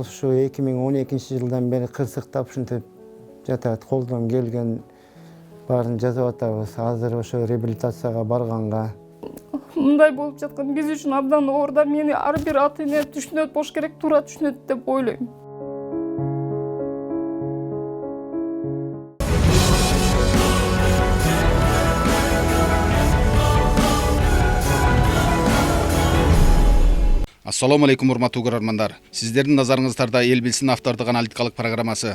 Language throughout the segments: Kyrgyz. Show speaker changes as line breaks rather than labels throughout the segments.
балдарыбыз ушу 2012-жылдан бери кырсыктап ушинтип жатат. Колдон келген баарын жасап атабыз. Азыр ошо реабилитацияга барганга.
Мындай болуп жаткан биз үчүн абдан оор да, мени ар бир ата эне түшүнөт болуш керек, туура түшүнөт деп ойлойм.
Assalamu alaikum урматтуу көрөрмандар. Сиздердин назарыңыздарда эл билсин автордук аналитикалык программасы.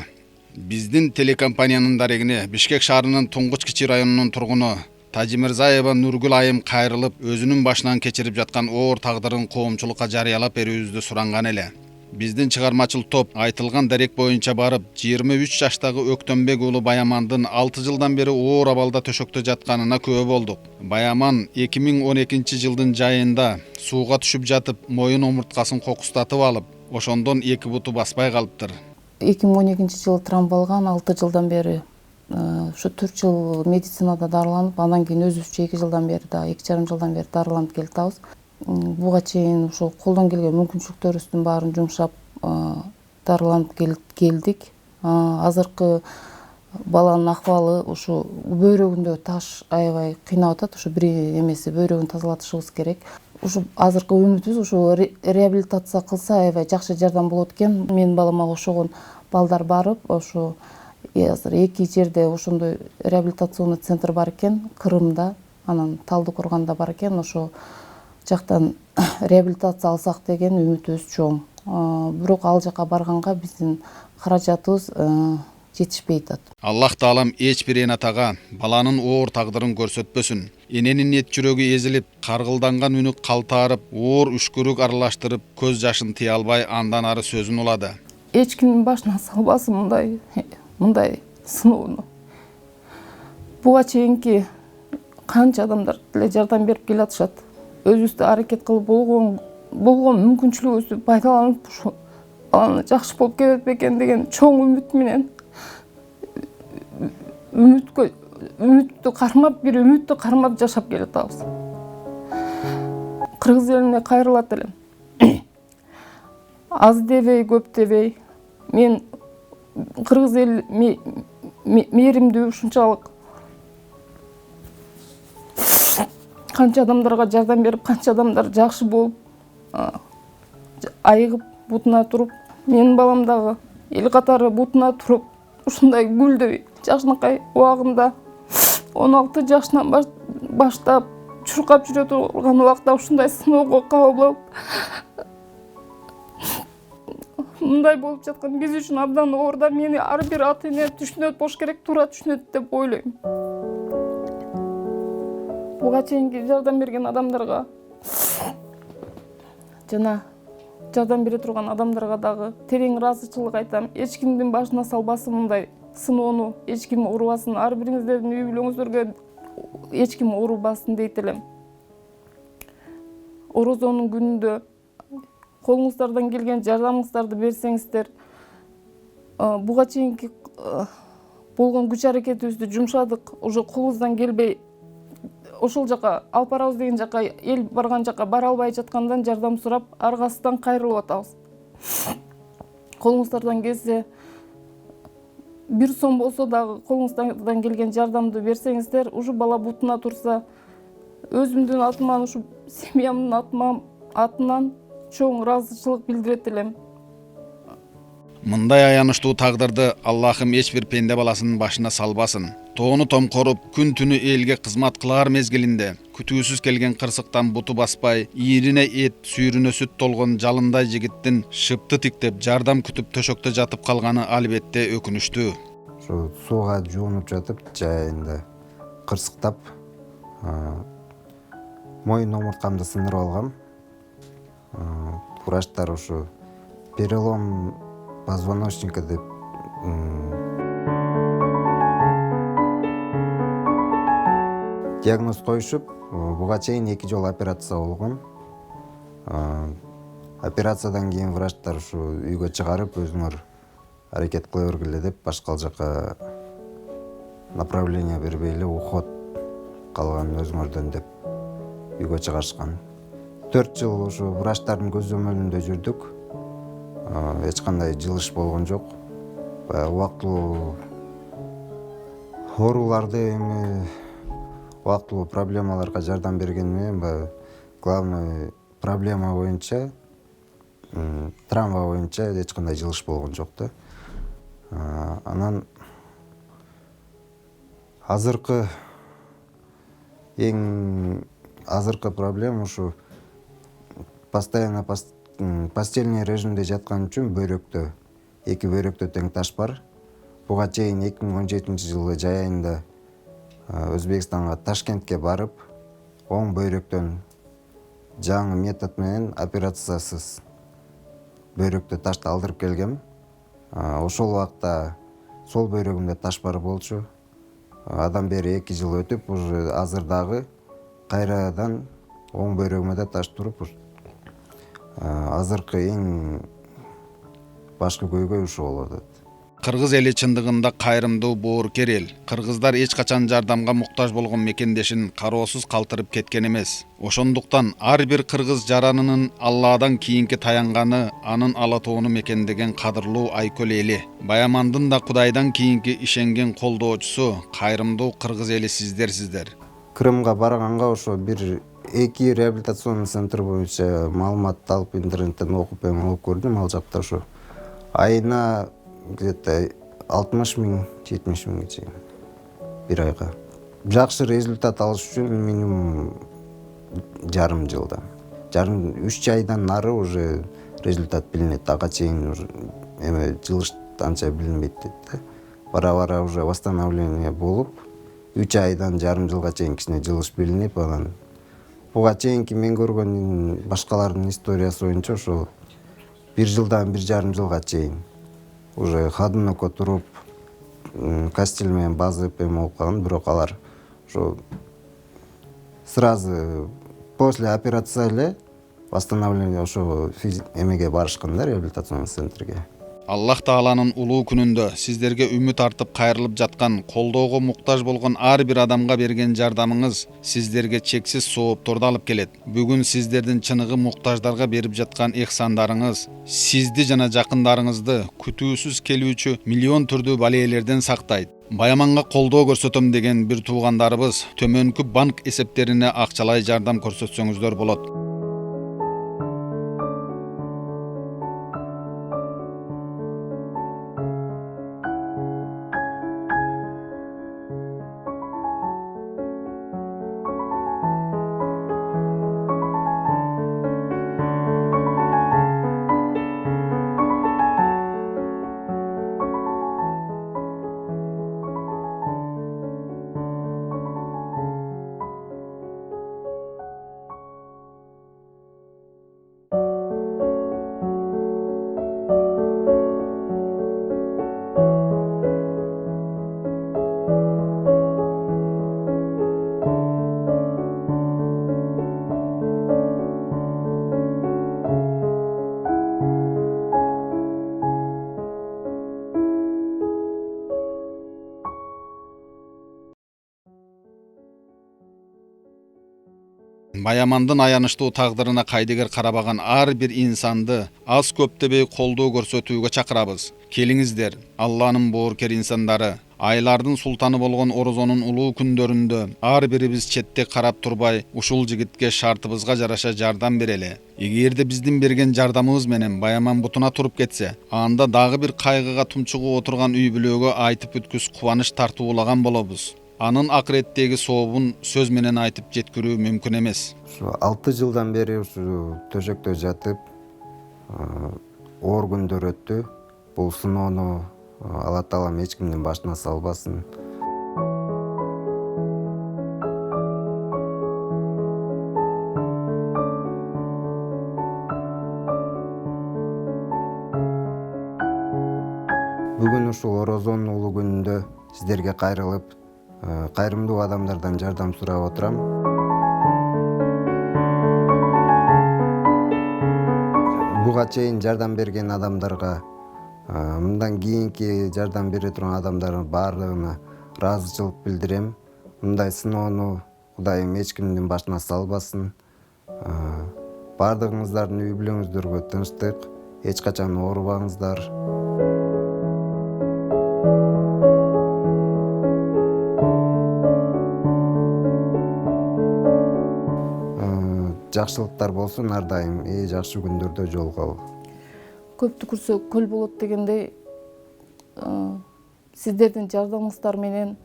Биздин телекомпаниянын дарегине Бишкек шаарынын Туңгуч Кичи районунун тургуну Тажимирзаева Нургүл айым кайрылып, өзүнүн башынан кечирип жаткан оор тагдырын коомчулукка жарыялап берүүбүздү суранган эле. Биздин чыгармачыл топ айтылган дарек боюнча барып, 23 жаштагы Өктөнбек уулу Баямандын 6 жылдан бери оор абалда төшөктө жатканына күбө болдук. Баяман 2012-жылдын жайында сууга түшүп жатып, моюн омурткасын кокустатып алып, ошондон эки буту баспай калыптыр.
2012-жылы травма алган, 6 жылдан бери ушу 4 жыл медицинада дарыланып, андан кийин өзүбүзчө 2 жылдан бери да 2,5 жылдан бери дарыланып келатабыз. Буга чейин ошо колдон келген мүмкүнчүлүктөрүбүздүн баарын жумшап дарыланып келдик. Азыркы баланын акыбалы ушу бөйрөгүндө таш аябай кыйнап атат. Ушу бир эмеси бөйрөгүн тазалатышыбыз керек. Ушу азыркы үмүтүбүз ушу реабилитация кылса аябай жакшы жардам болот экен. Менин балама окшогон балдар барып, ошо азыр 2 жерде ошондой реабилитационный центр бар экен, Крымда, анан Талдыкоргонда бар экен. Ошо жактан реабилитация алсак деген үмүтүбүз чоң. Бирок ал жака барганга биздин каражатыбыз жетишпей атат.
Аллах таалам эч бир эн атага баланын оор тагдырын көрсөтпөсүн. Эненин эт жүрөгү эзилип, каргылданган үнү калтаарып, оор үшкүрүк аралаштырып, көз жашын тыя албай андан ары сөзүн улады.
Эч кимдин башына салбасын мындай сыноону. Буга чейинки канча адамдар деле жардам берип келатышат. Өзүбүздү аракет кылып болгон мүмкүнчүлүгүбүздү пайдаланып ушу баланы жакшы болуп кетет бекен деген чоң үмүт менен үмүттү кармап жашап келатабыз. Кыргыз элине кайрылат элем. Аз дебей, көп дебей, мен кыргыз эл мээримдүү ушунчалык канча адамдарга жардам берип, канча адамдар жакшы болуп, айыгып бутуна туруп, менин балам дагы эл катары бутуна туруп, ушундай гүлдөй жакшынакай убагында 16 жашынан баштап чуркап жүрө турган убакта ушундай сыноого кабыл мындай болуп жаткан биз үчүн абдан оор да, мени ар бир ата эне түшүнөт болуш керек, туура түшүнөт деп ойлойм. Буга чейинки жардам берген адамдарга жана жардам бере турган адамдарга дагы терең ыраазычылык айтам. Эч кимдин башына салбасын мындай сыноону, эч ким урбасын, ар бириңиздердин үй бүлөңүздөргө эч ким урбасын дейт элем. Орозонун күнүндө колуңуздардан келген жардамыңыздарды берсеңиздер, буга чейинки болгон күч аракетибизди жумшадык, уже колубуздан келбей ошол жака алып барабыз деген жака, эл барган жака бара албай жаткандан жардам сурап, аргасынан кайрылып атабыз. Колуңуздардан келсе, 1 сом болсо дагы колуңуздан келген жардамды берсеңиздер, ушу бала бутуна турса, өзүмдүн атыман, ушу семьямдын атынан чоң ыраазычылык билдирет элем.
Мындай аянычтуу тагдырды Аллахым эч бир пенде баласынын башына салбасын. Тоону томкоруп, күн түнү элге кызмат кылар мезгилинде күтүүсүз келген кырсыктан буту баспай, ийрине эт, сүйрүнө сүт толгон жалындай жигиттин шыпты тиктеп, жардам күтүп төшөктө жатып калганы албетте өкүнүчтүү.
Ошо сууга жуунуп жатып, жайында кырсыктап, моюн омурткамды сындырып алгам. Врачтар ушу перелом позвоночника деп диагноз коюшуп, буга чейин 2 жолу операция болгон. Операциядан кийин врачтар ушу үйгө чыгарып, өзүңөр аракет кыла бергиле деп, башка жака направление бербей эле уход калганын өзүңөрдөн деп үйгө чыгарышкан. 4 жыл ушу врачтардын көзөмөлүндө жүрдүк. эч кандай жылыш болгон жок. Баягы убактылуу ооруларды эми убактылуу проблемаларга жардам берген менен баягы главный проблема боюнча, травма боюнча эч кандай жылыш болгон жок да. Анан азыркы проблема ушу постоянно постельный режимде жаткан үчүн бөйрөктө, эки бөйрөктө тең таш бар. Буга чейин 2017 жылы жай айында Өзбекстанга, Ташкентке барып, оң бөйрөктөн жаңы метод менен операциясыз бөйрөктө ташты алдырып келгем. Ошол убакта сол бөйрөгүмдө таш бар болчу. Адан бери 2 жыл өтүп, уже азыр дагы кайрадан оң бөйрөгүмө да таш туруп, азыркы эң башкы көйгөй ушул болуп атат.
Кыргыз эли чындыгында кайрымдуу боорукер эл. Кыргыздар эч качан жардамга муктаж болгон мекендешин кароосуз калтырып кеткен эмес. Ошондуктан ар бир кыргыз жаранынын Алладан кийинки таянганы анын ала тоону мекендеген кадырлуу айкөл эли. Баямандын да Кудайдан кийинки ишенген колдоочусу кайрымдуу кыргыз эли сиздерсиздер.
Крымга барганга ошо бир 2 реабилитационный центр боюнча маалымат алып интернеттен окуп эми алып көрдүм. Ал жакта ошо айына где-то 60 000, 70 000 чейин бир айга. Жакшы результат алыш үчүн минимум жарым жылда. 3 айдан нары уже результат билинет. Ага чейин уже эме жылыш анча билинбейт дейт. Бара-бара уже восстановление болуп, 3 айдан жарым жылга чейин кичине жылыш билинип, анан буга чейинки мен көргөн башкалардын историясы боюнча ошо 1 жылдан 1,5 жылга чейин уже ходунокко туруп, кастель менен базып эме болуп калган, бирок алар ошо сразу после операция эле восстановление ошо эмеге барышкан да, реабилитационный центрге.
Аллах Тааланын улуу күнүндө сиздерге үмүт артып кайрылып жаткан, колдоого муктаж болгон ар бир адамга берген жардамыңыз сиздерге чексиз соопторду алып келет. Бүгүн сиздердин чыныгы муктаждарга берип жаткан ихсандарыңыз сизди жана жакындарыңызды күтүүсүз келүүчү миллион түрдүү балеелерден сактайт. Баяманга колдоо көрсөтөм деген бир туугандарыбыз төмөнкү банк эсептерине акчалай жардам көрсөтсөңүздөр болот. Баямандын аянычтуу тагдырына кайдыгер карабаган ар бир инсанды аз көп дебей колдоо көрсөтүүгө чакырабыз. Келиңиздер, Алланын боорукер инсандары, айлардын султаны болгон Орозонун улуу күндөрүндө ар бирибиз четте карап турбай, ушул жигитке шартыбызга жараша жардам берели. Эгерде биздин берген жардамыбыз менен Баяман бутуна туруп кетсе, анда дагы бир кайгыга тумчугуп отурган үй бүлөгө айтып бүткүс кубаныч тартуулаган болобуз. Анын акыреттеги сообун сөз менен айтып жеткирүү мүмкүн эмес.
6 жылдан бери ушу төшөктө жатып, оор күндөр өттү. Бул сыноону Алла Таалам эч кимдин башына салбасын. Бүгүн ушул Орозонун улуу күнүндө сиздерге кайрылып, кайрымдуу адамдардан жардам сурап отурам. Буга чейин жардам берген адамдарга, мындан кийинки жардам бере турган адамдардын баардыгына ыраазычылык билдирем. Мындай сыноону Кудайым эч кимдин башына салбасын. Баардыгыңыздардын үй бүлөңүздөргө тынчтык, эч качан оорубаңыздар. Жакшылыктар болсун ар дайым, жакшы күндөрдө жолугалы.
Көптү көрсө көл болот дегендей, сиздердин жардамыңыздар менен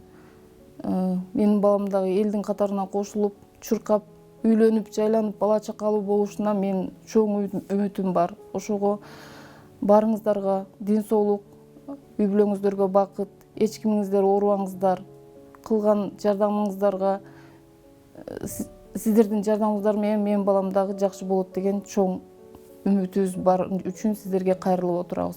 менин балам дагы элдин катарына кошулуп, чуркап, үйлөнүп, жайланып, бала чакалуу болушуна мен чоң үмүтүм бар. Ошого барыңыздарга ден соолук, үй бүлөңүздөргө бакыт, эч кимиңиздер оорубаңыздар, кылган жардамыңыздарга сиздердин жардамыңыздар менен менин балам дагы жакшы болот деген чоң үмүтүбүз бар үчүн сиздерге кайрылып отурабыз.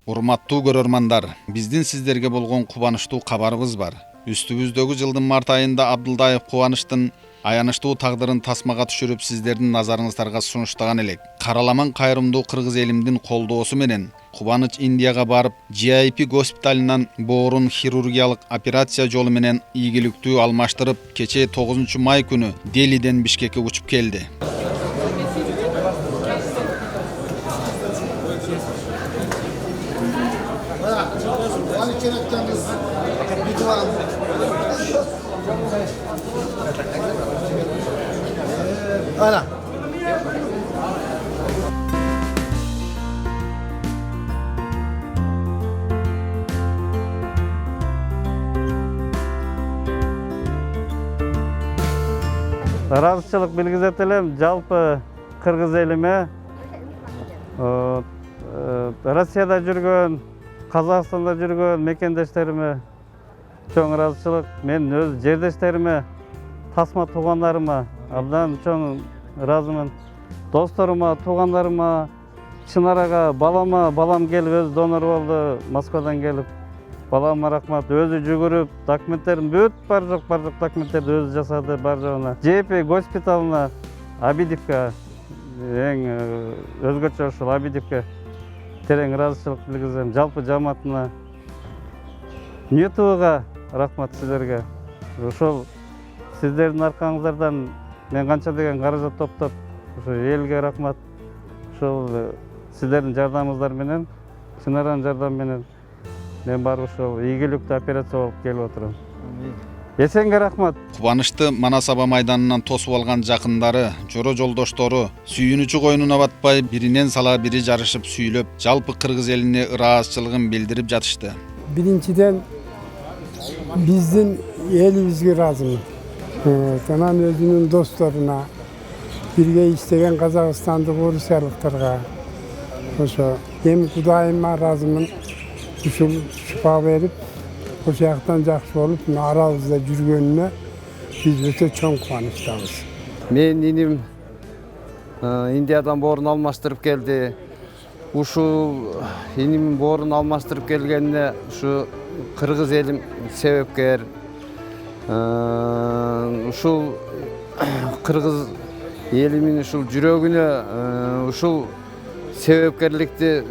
Урматтуу көрөрмандар, биздин сиздерге болгон кубанычтуу кабарыбыз бар. Үстүбүздөгү жылдын март айында Абдылдаев Кубанычтын аянычтуу тагдырын тасмага түшүрүп сиздердин назарыңыздарга сунуштаган элек. Караламан кайрымдуу кыргыз элимдин колдоосу менен Кубаныч Индияга барып, GIP госпиталынан боорун хирургиялык операция жолу менен ийгиликтүү алмаштырып, кечээ 9 май күнү Делиден Бишкекке учуп келди.
Ыраазычылык билгизет элем жалпы кыргыз элиме, Россияда жүргөн, Казакстанда жүргөн мекендештериме чоң ыраазычылык. Мен өз жердештериме, тасма туугандарыма абдан чоң ыраазымын. Досторума, туугандарыма, Чынарага, балам келип өз донор болду, Москвадан келип. Балама рахмат, өзү жүгүрүп, документтерин бүт бар жок документтерди өзү жасады бар жогуна. GIP госпиталына, Абидевке, эң өзгөчө ушул Абидевке терең ыраазычылык билгизем. Жалпы жамаатына, НЮТВга рахмат сиздерге. Ошол сиздердин аркаңыздардан мен канча деген каражат топтоп, ошо элге рахмат. Ошол сиздердин жардамыңыздар менен, Чынаранын жардамы менен мен барып ошол ийгиликтүү операция болуп келип отурам. Эсенге рахмат.
Кубанычты Манас аба майданынан тосуп алган жакындары, жоро жолдоштору сүйүнүчү койнуна батпай биринен сала бири жарышып сүйлөп, жалпы кыргыз элине ыраазычылыгын билдирип жатышты.
Биринчиден биздин элибизге ыраазымын. Анан өзүнүн досторуна, бирге иштеген казакстандык орусиялыктарга, ошо эми Кудайыма ыраазымын. Ушул шифа берип, ошол жактан жакшы болуп, арабызда жүргөнүнө биз өтө чоң кубанычтабыз.
Мен иним Индиядан боорун алмаштырып келди. Ушул иним боорун алмаштырып келгенине ушу кыргыз элим себепкер. Ушул кыргыз элимин ушул жүрөгүнө ушул себепкерликти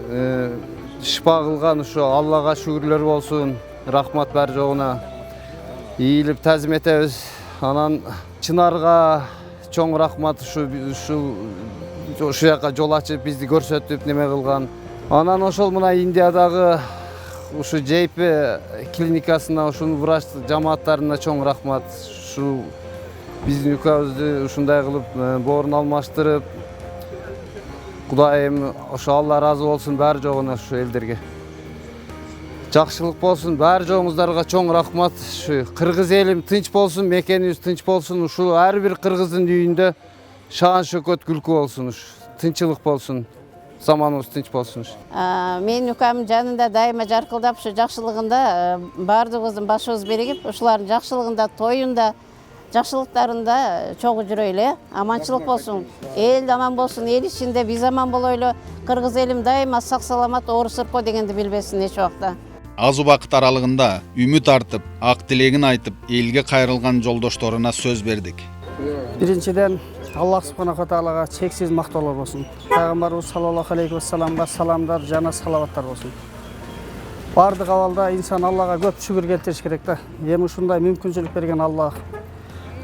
шифа кылган ушу Аллага шүгүрлөр болсун, рахмат бар жогуна. Ийилип тазим этебиз. Анан Чынарга чоң рахмат, ушул жака жол ачып бизди көрсөтүп неме кылган. Анан ошол мына Индиядагы ушу GIP клиникасына, ушул врач жамааттарына чоң рахмат. Ушу биздин өлкөбүздү ушундай кылып боорун алмаштырып, Кудайым ошо Алла разы болсун баары жогуна ушу элдерге. Жакшылык болсун, баары жогуңуздарга чоң рахмат. Ушу кыргыз элим тынч болсун, мекенибиз тынч болсун. Ушул ар бир кыргыздын үйүндө шаан шөкөт күлкү болсун, тынчылык болсун. Заманыбыз тынч болсун.
Мен укамдын жанында дайыма жаркылдап, ушу жакшылыгында баардыгыбыздын башыбыз биригип, ушулардын жакшылыгында, тоюнда, жакшылыктарында чогуу жүрөйлү. Аманчылык болсун. Эл аман болсун, эл ичинде биз аман болойлу. Кыргыз элим дайыма сак саламат, оорусурпо дегенди билбесин эч убакта.
Аз убакыт аралыгында үмүт артып, ак тилегин айтып, элге кайрылган жолдошторуна сөз бердик.
Биринчиден Аллах субханаху таалага чексиз мактоолор болсун. Пайгамбарыбыз саллаллаху алейхи вассаламга саламдар жана салаваттар болсун. Бардык абалда инсан Аллага көп шүгүр келтириш керек да. Эми ушундай мүмкүнчүлүк берген Аллах.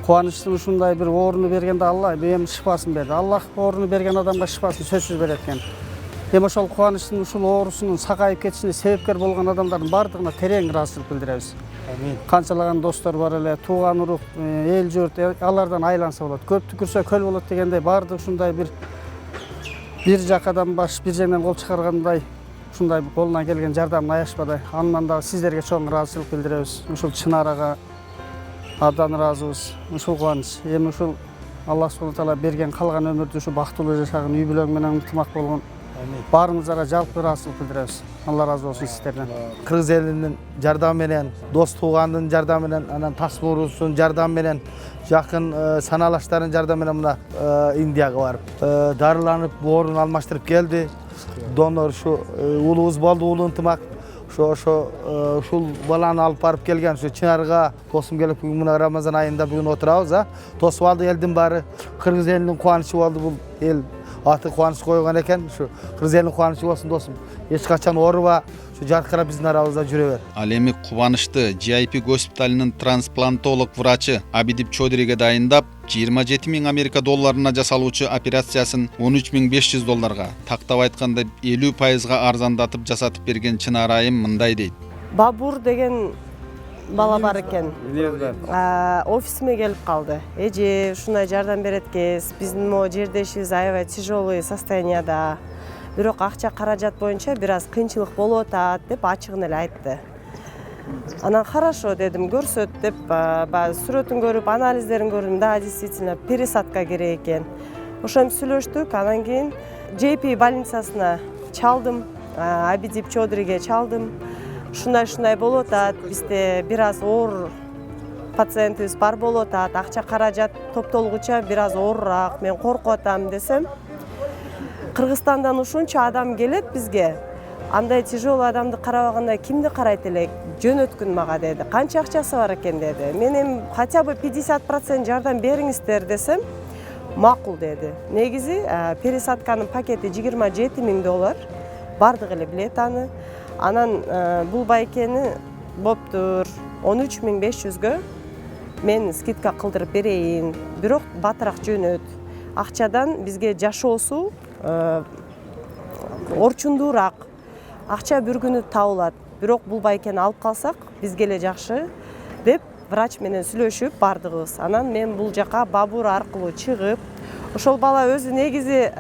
Кубанычтын ушундай бир орunu бергенде Аллах эми шифасын берди. Аллах орunu берген адамга шифасын сөзсүз берет экен. Эми ошол кубанычтын ушул оорусунун сагайып кетишине себепкер болгон адамдардын бардыгына терең ыраазычылык билдиребиз. Канчалаган достор бар эле, тууган урук, эл журт алардан айланса болот. Көп түкүрсө көл болот дегендей бардык ушундай бир жакадан баш, бир жеңден кол чыгаргандай ушундай колунан келген жардамын аяшпадай. Андан дагы сиздерге чоң ыраазычылык билдиребиз. Ушул Чынарага абдан ыраазыбыз. Ушул кубаныч. Эми ушул Аллах субхана таала берген калган өмүрдү ушу бактылуу жашагын, үй бүлөң менен ынтымак болгон баарыңыздарга жалпы ыраазычылык билдиребиз. Алла ыраазы болсун сиздерден.
Кыргыз элинин жардамы менен, дос туугандын жардамы менен, анан Тасмурусунун жардамы менен, жакын санаалаштардын жардамы менен мына Индияга барып дарыланып, оорун алмаштырып келди. Донор ушу уулубуз болду, уулу ынтымак. Ушул баланы алып барып келген ушу Чынарга досум келип бүгүн мына Рамазан айында бүгүн отурабыз, тосуп алды элдин баары. Кыргыз элинин кубанычы болду бул эл. Аты кубаныч койгон экен. Ушу кыргыз элинин кубанычы болсун досум. Эч качан ооруба, ушу жаркырап биздин арабызда жүрө бер.
Ал эми кубанычты GIP госпиталынын трансплантолог врачы Абидип Чодриге дайындап, 27 000 Америка долларына жасалуучу операциясын 13 500 долларга, тактап айтканда 50%га арзандатып жасатып берген Чынар айым мындай дейт.
Бабур деген бала бар экен. Офисиме келип калды. Эже ушундай жардам берет экенсиз. Биздин могу жердешибиз аябай тяжелый состоянияда. Бирок акча каражат боюнча бир аз кыйынчылык болуп атат деп ачыгын эле айтты. Анан хорошо дедим, көрсөт деп сүрөтүн көрүп, анализдерин көрдүм. Да, действительно пересадка керек экен. Ошентип сүйлөштүк. Анан кийин JP больницасына чалдым, Абидип Чодриге чалдым. Ушундай болуп атат. Бизде бир аз оор пациентибиз бар болуп атат. Акча каражат топтолгуча бир аз оорураак. Мен коркуп атам десем, Кыргызстандан ушунча адам келет бизге. Андай тяжелый адамды карабаганда кимди карайт элек? Жөнөткүн мага деди. Канча акчасы бар экен деди. Мен эми хотя бы 50% жардам бериңиздер десем, макул деди. Негизи пересадканын пакети 27 000 доллар. Бардык эле билет аны. Анан бул байкени боптур 13 500гө мен скидка кылдырып берейин. Бирок батыраак жөнөт. Акчадан бизге жашоосу орчундуураак. Акча бир күнү табылат. Бирок бул байкени алып калсак бизге эле жакшы деп врач менен сүйлөшүп бардыгыбыз. Анан мен бул жака Бабур аркылуу чыгып, ошол бала өзү негизи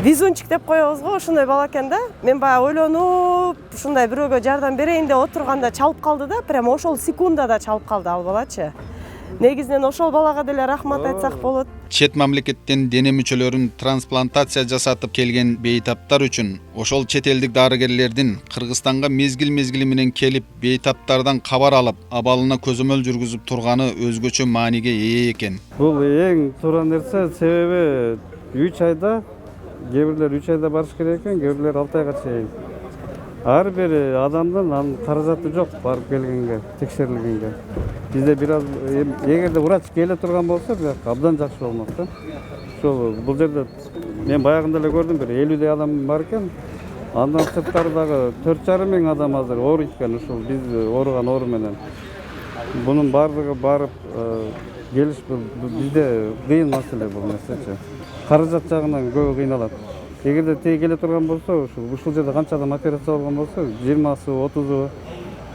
везунчик деп коебуз го, ошондой бала экен да. Мен баягы ойлонуп, ушундай бирөөгө жардам берейин деп отурганда чалып калды да, прямо ошол секундада чалып калды ал балачы. Негизинен ошол балага деле рахмат айтсак болот.
Чет мамлекеттен дене мүчөлөрүн трансплантация жасатып келген бейтаптар үчүн ошол чет элдик дарыгерлердин Кыргызстанга мезгил менен келип бейтаптардан кабар алып, абалына көзөмөл жүргүзүп турганы өзгөчө мааниге ээ экен.
Бул эң туура нерсе, себеби 3 айда, кээ бирлер 3 айда барыш керек экен, кээ бирлер 6 айга чейин. Ар бир адамдын анын каражаты жок барып келгенге, текшерилгенге. Бизде бир аз эгерде врач келе турган болсо, абдан жакшы болмок да. Ошол бул жерде мен баягында эле көрдүм, бир 50 адам бар экен. Андан сырткары дагы 4,5 миң адам азыр ооруйт экен, ушул биз ооруган оору менен. Бунун бардыгы барып келиш бизде кыйын маселе бул нерсечи. Каражат жагынан көбү кыйналат. Эгерде теги келе турган болсо, ушул жерде канча адам операция болгон болсо, 20-сы, 30-ы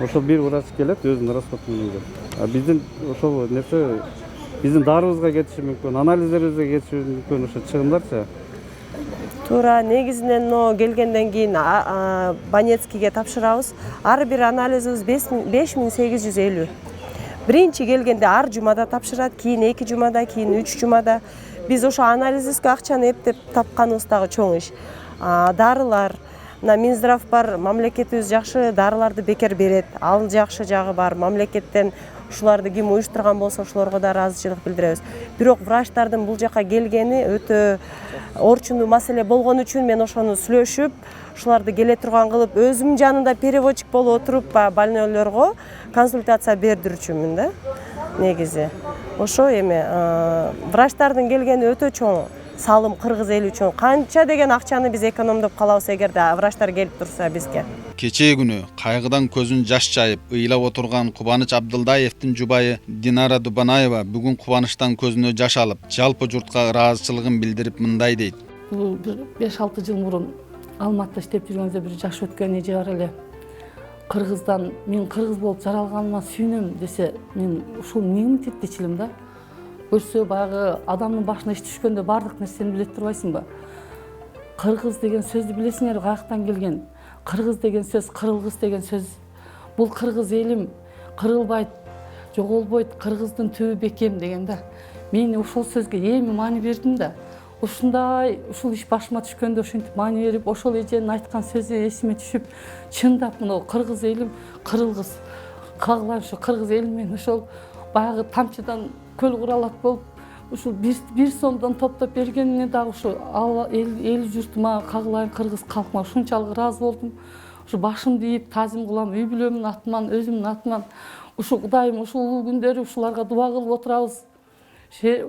ошол бир врач келет, өзүнүн расходу менен. Биздин ошол нерсе биздин дарыбызга кетиши мүмкүн, анализдерибизге кетиши мүмкүн ошо чыгымдарчы.
Туура, негизинен келгенден кийин Банецкийге тапшырабыз. Ар бир анализибиз 5850. Биринчи келгенде ар жумада тапшырат, кийин 2 жумада, кийин 3 жумада. Биз ошо анализибизге акчаны эптеп тапканыбыз дагы чоң иш. Дарылар, мына Минздрав бар, мамлекетибиз жакшы дарыларды бекер берет. Ал жакшы жагы бар. Мамлекеттен ушуларды ким уюштурган болсо, ошолорго да ыраазычылык билдиребиз. Бирок врачтардын бул жака келгени өтө орчундуу маселе болгон үчүн мен ошону сүйлөшүп, ушуларды келе турган кылып, өзүм жанында переводчик болуп отуруп больнойлорго консультация бердирүүчүмүн да. Негизи ошо эми врачтардын келгени өтө чоң салым кыргыз эли үчүн. Канча деген акчаны биз экономдоп калабыз эгерде врачтар келип турса бизге.
Кечээ күнү кайгыдан көзүн жаш чайып ыйлап отурган Кубаныч Абдылдаевдин жубайы Динара Дубанаева бүгүн кубанычтан көзүнө жаш алып, жалпы журтка ыраазычылыгын билдирип мындай дейт.
Бул 5-6 жыл мурун Алматта иштеп жүргөндө бир жаш өткөн эже бар эле. Кыргыздан мен кыргыз болуп жаралганыма сүйүнөм десе, мен ушул эмнени типтечилим да. Көрсө баягы адамдын башына иш түшкөндө бардык нерсени билет турбайсыңбы? Кыргыз деген сөздү билесиңер, каяктан келген? Кыргыз деген сөз, кырылгыс деген сөз. Бул кыргыз элим кырылбайт, жоголбойт, кыргыздын түбү бекем деген да. Мен ушул сөзгө эми маани бердим да. Ушул иш башыма түшкөндө ушинтип маани берип, ошол эженин айткан сөзү эсиме түшүп, чындап мына кыргыз элим кырылгыс. Кагылам ушу кыргыз элим менен ошол баягы тамчыдан көл куралат болуп, ушул бир сомдон топтоп бергенине дагы ушу эл журтума, кагылайын кыргыз калкыма ушунчалык ыраазы болдум. Ушу башымды ийип таазим кылам, үй бүлөмдүн атынан, өзүмдүн атынан. Ушу Кудайым ушул улуу күндөрү ушуларга дуа кылып отурабыз.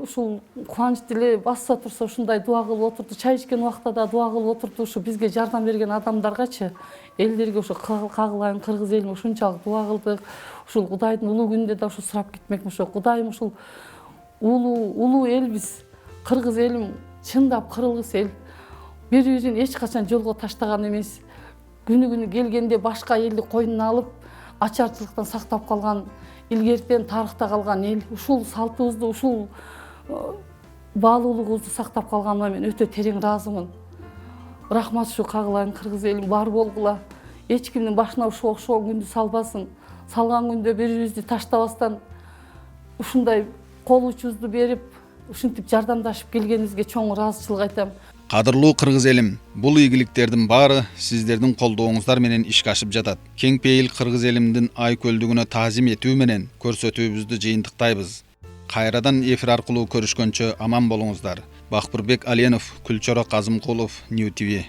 Ушул кубаныч деле баса турса ушундай дуа кылып отурду. Чай ичкен убакта да дуа кылып отурду. Ушу бизге жардам берген адамдаргачы, элдерге ушу кагылайын кыргыз элиме ушунчалык дуа кылдык. Ушул Кудайдын улуу күнүндө да ушу сурап кетмекмин. Ошо Кудайым ушул улуу элбиз, кыргыз элим чындап кыргыз эл. Бири-бирин эч качан жолго таштаган эмес. Күнү келгенде башка элди койнуна алып, ачарчылыктан сактап калган, илгертен тарыхта калган эл. Ушул салтыбызды, ушул баалуулугубузду сактап калганына мен өтө терең ыраазымын. Рахмат ушу кагылайын кыргыз элим бар болгула. Эч кимдин башына ушул окшогон күндү салбасын. Салган күндө бири-бирибизди таштабастан ушундай кол учубузду берип, ушинтип жардамдашып келгениңизге чоң ыраазычылык айтам.
Кадырлуу кыргыз элим, бул ийгиликтердин баары сиздердин колдооңуздар менен ишке ашып жатат. Кең пейил кыргыз элимдин ай көлдүгүнө таазим этүү менен көрсөтүүбүздү жыйынтыктайбыз. Кайрадан эфир аркылуу көрүшкөнчө аман болуңуздар. Бакпырбек Аленов, Күлчөрө Казымкулов, New TV.